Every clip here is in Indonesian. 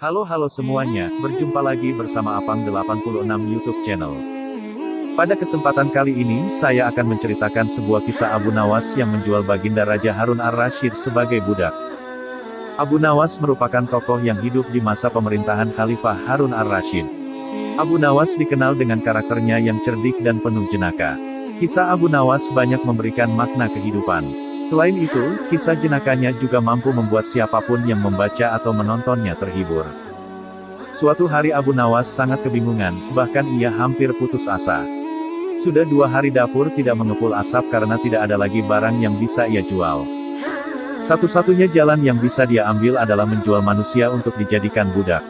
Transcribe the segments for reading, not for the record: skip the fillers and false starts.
Halo semuanya, berjumpa lagi bersama Apang 86 YouTube channel. Pada kesempatan kali ini, saya akan menceritakan sebuah kisah Abu Nawas yang menjual Baginda Raja Harun ar-Rasyid sebagai budak. Abu Nawas merupakan tokoh yang hidup di masa pemerintahan Khalifah Harun ar-Rasyid. Abu Nawas dikenal dengan karakternya yang cerdik dan penuh jenaka. Kisah Abu Nawas banyak memberikan makna kehidupan. Selain itu, kisah jenakanya juga mampu membuat siapapun yang membaca atau menontonnya terhibur. Suatu hari Abu Nawas sangat kebingungan, bahkan ia hampir putus asa. Sudah 2 hari dapur tidak mengepul asap karena tidak ada lagi barang yang bisa ia jual. Satu-satunya jalan yang bisa dia ambil adalah menjual manusia untuk dijadikan budak.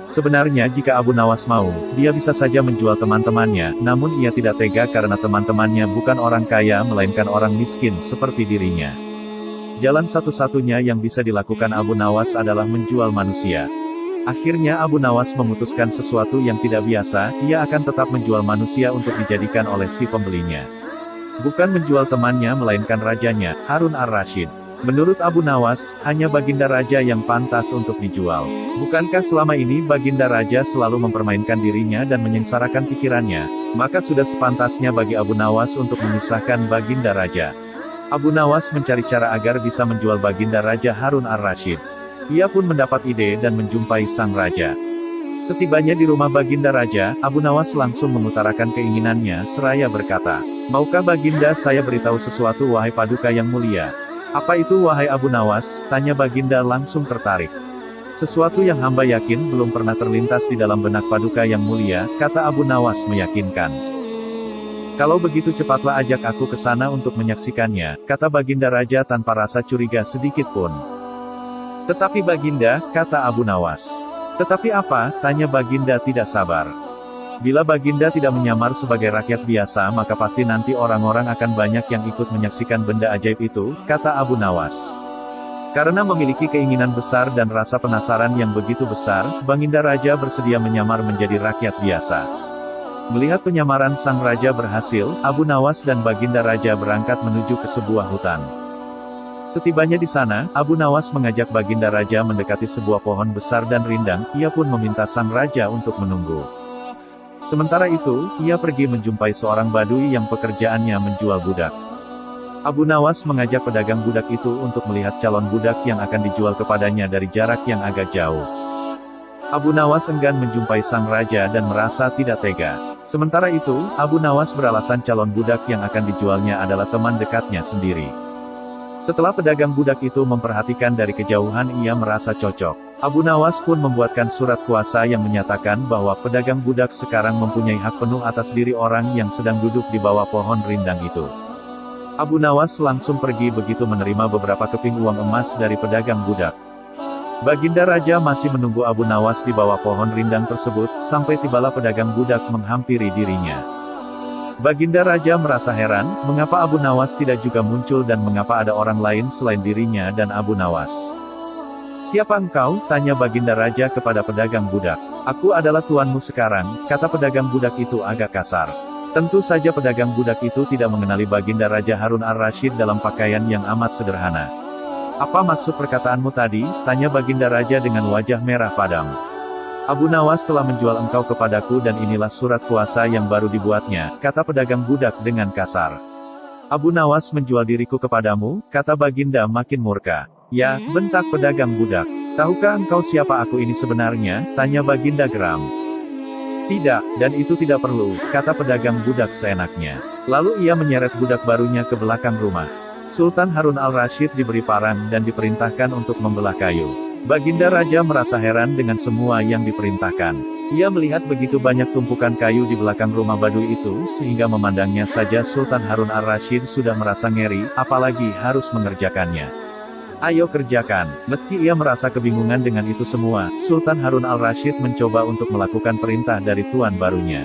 Sebenarnya jika Abu Nawas mau, dia bisa saja menjual teman-temannya, namun ia tidak tega karena teman-temannya bukan orang kaya melainkan orang miskin seperti dirinya. Jalan satu-satunya yang bisa dilakukan Abu Nawas adalah menjual manusia. Akhirnya Abu Nawas memutuskan sesuatu yang tidak biasa, ia akan tetap menjual manusia untuk dijadikan oleh si pembelinya. Bukan menjual temannya melainkan rajanya, Harun ar-Rasyid. Menurut Abu Nawas, hanya Baginda Raja yang pantas untuk dijual. Bukankah selama ini Baginda Raja selalu mempermainkan dirinya dan menyengsarakan pikirannya? Maka sudah sepantasnya bagi Abu Nawas untuk memisahkan Baginda Raja. Abu Nawas mencari cara agar bisa menjual Baginda Raja Harun ar-Rasyid. Ia pun mendapat ide dan menjumpai sang raja. Setibanya di rumah Baginda Raja, Abu Nawas langsung mengutarakan keinginannya seraya berkata, "Maukah Baginda saya beritahu sesuatu wahai Paduka yang mulia?" "Apa itu wahai Abu Nawas?" tanya Baginda langsung tertarik. "Sesuatu yang hamba yakin belum pernah terlintas di dalam benak Paduka yang mulia," kata Abu Nawas meyakinkan. "Kalau begitu cepatlah ajak aku ke sana untuk menyaksikannya," kata Baginda Raja tanpa rasa curiga sedikit pun. "Tetapi Baginda," kata Abu Nawas. "Tetapi apa?" tanya Baginda tidak sabar. "Bila Baginda tidak menyamar sebagai rakyat biasa maka pasti nanti orang-orang akan banyak yang ikut menyaksikan benda ajaib itu," kata Abu Nawas. Karena memiliki keinginan besar dan rasa penasaran yang begitu besar, Baginda Raja bersedia menyamar menjadi rakyat biasa. Melihat penyamaran sang raja berhasil, Abu Nawas dan Baginda Raja berangkat menuju ke sebuah hutan. Setibanya di sana, Abu Nawas mengajak Baginda Raja mendekati sebuah pohon besar dan rindang, ia pun meminta sang raja untuk menunggu. Sementara itu, ia pergi menjumpai seorang badui yang pekerjaannya menjual budak. Abu Nawas mengajak pedagang budak itu untuk melihat calon budak yang akan dijual kepadanya dari jarak yang agak jauh. Abu Nawas enggan menjumpai sang raja dan merasa tidak tega. Sementara itu, Abu Nawas beralasan calon budak yang akan dijualnya adalah teman dekatnya sendiri. Setelah pedagang budak itu memperhatikan dari kejauhan, ia merasa cocok. Abu Nawas pun membuatkan surat kuasa yang menyatakan bahwa pedagang budak sekarang mempunyai hak penuh atas diri orang yang sedang duduk di bawah pohon rindang itu. Abu Nawas langsung pergi begitu menerima beberapa keping uang emas dari pedagang budak. Baginda Raja masih menunggu Abu Nawas di bawah pohon rindang tersebut, sampai tibalah pedagang budak menghampiri dirinya. Baginda Raja merasa heran, mengapa Abu Nawas tidak juga muncul dan mengapa ada orang lain selain dirinya dan Abu Nawas. "Siapa engkau?" tanya Baginda Raja kepada pedagang budak. "Aku adalah tuanmu sekarang," kata pedagang budak itu agak kasar. Tentu saja pedagang budak itu tidak mengenali Baginda Raja Harun ar-Rasyid dalam pakaian yang amat sederhana. "Apa maksud perkataanmu tadi?" tanya Baginda Raja dengan wajah merah padam. "Abu Nawas telah menjual engkau kepadaku dan inilah surat kuasa yang baru dibuatnya," kata pedagang budak dengan kasar. "Abu Nawas menjual diriku kepadamu?" kata Baginda makin murka. "Ya," bentak pedagang budak. "Tahukah engkau siapa aku ini sebenarnya?" tanya Baginda geram. "Tidak, dan itu tidak perlu," kata pedagang budak seenaknya. Lalu ia menyeret budak barunya ke belakang rumah. Sultan Harun al-Rasyid diberi parang dan diperintahkan untuk membelah kayu. Baginda Raja merasa heran dengan semua yang diperintahkan. Ia melihat begitu banyak tumpukan kayu di belakang rumah Baduy itu, sehingga memandangnya saja Sultan Harun ar-Rasyid sudah merasa ngeri, apalagi harus mengerjakannya. "Ayo kerjakan." Meski ia merasa kebingungan dengan itu semua, Sultan Harun al-Rasyid mencoba untuk melakukan perintah dari tuan barunya.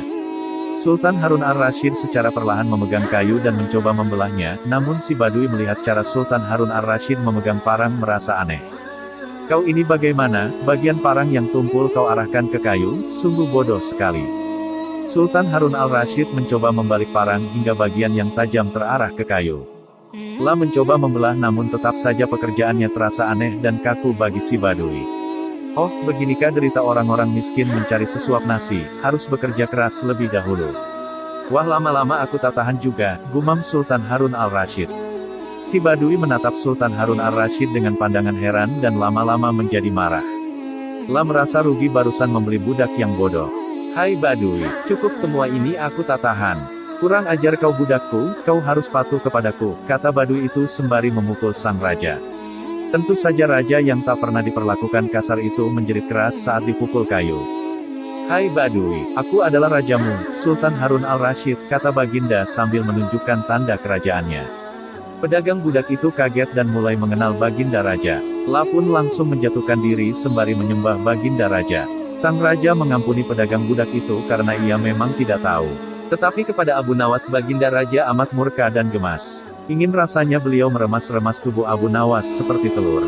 Sultan Harun ar-Rasyid secara perlahan memegang kayu dan mencoba membelahnya, namun si Baduy melihat cara Sultan Harun ar-Rasyid memegang parang merasa aneh. "Kau ini bagaimana? Bagian parang yang tumpul kau arahkan ke kayu? Sungguh bodoh sekali." Sultan Harun al-Rasyid mencoba membalik parang hingga bagian yang tajam terarah ke kayu. Telah mencoba membelah namun tetap saja pekerjaannya terasa aneh dan kaku bagi si Baduy. Oh, beginikah derita orang-orang miskin mencari sesuap nasi, harus bekerja keras lebih dahulu. Wah, lama-lama aku tak tahan juga, gumam Sultan Harun al-Rasyid. Si Badui menatap Sultan Harun al-Rasyid dengan pandangan heran dan lama-lama menjadi marah. Lah merasa rugi barusan membeli budak yang bodoh. Hai Badui, cukup semua ini aku tak tahan. Kurang ajar kau budakku, kau harus patuh kepadaku, kata Badui itu sembari memukul sang raja. Tentu saja raja yang tak pernah diperlakukan kasar itu menjerit keras saat dipukul kayu. Hai Badui, aku adalah rajamu, Sultan Harun al-Rasyid, kata Baginda sambil menunjukkan tanda kerajaannya. Pedagang budak itu kaget dan mulai mengenal Baginda Raja. La pun langsung menjatuhkan diri sembari menyembah Baginda Raja. Sang raja mengampuni pedagang budak itu karena ia memang tidak tahu. Tetapi kepada Abu Nawas Baginda Raja amat murka dan gemas. Ingin rasanya beliau meremas-remas tubuh Abu Nawas seperti telur.